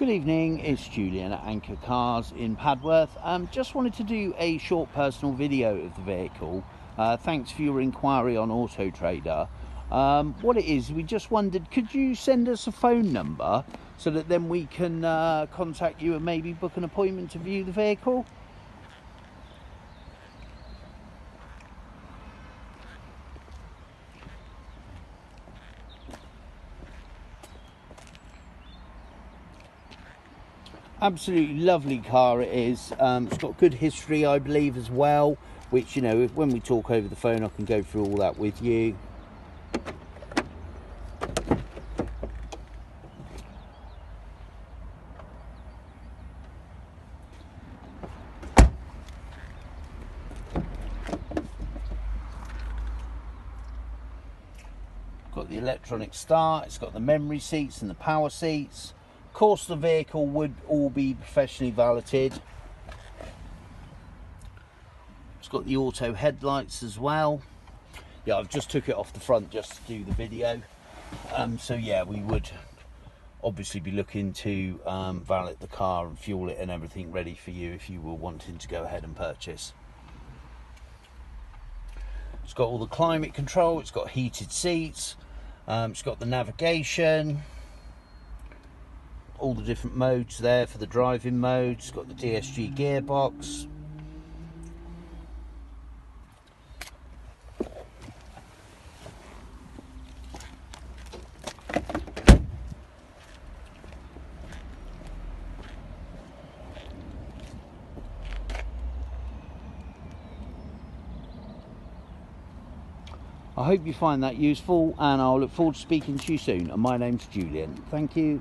Good evening, it's Julian at Anchor Cars in Padworth. Just wanted to do a short personal video of the vehicle. Thanks for your inquiry on Auto Trader. What it is, we just wondered, could you send us a phone number so that then we can contact you and maybe book an appointment to view the vehicle? Absolutely lovely car it is. It's got good history, I believe, as well, which, you know, when we talk over the phone I can go through all that with you. Got the electronic start, it's got the memory seats and the power seats. Of course, the vehicle would all be professionally valeted. It's got the auto headlights as well. Yeah, I've just took it off the front just to do the video. So yeah, we would obviously be looking to valet the car and fuel it and everything ready for you if you were wanting to go ahead and purchase. It's got all the climate control, it's got heated seats, it's got the navigation, all the different modes there for the driving modes. It's got the DSG gearbox. I hope you find that useful, and I'll look forward to speaking to you soon. And my name's Julian. Thank you.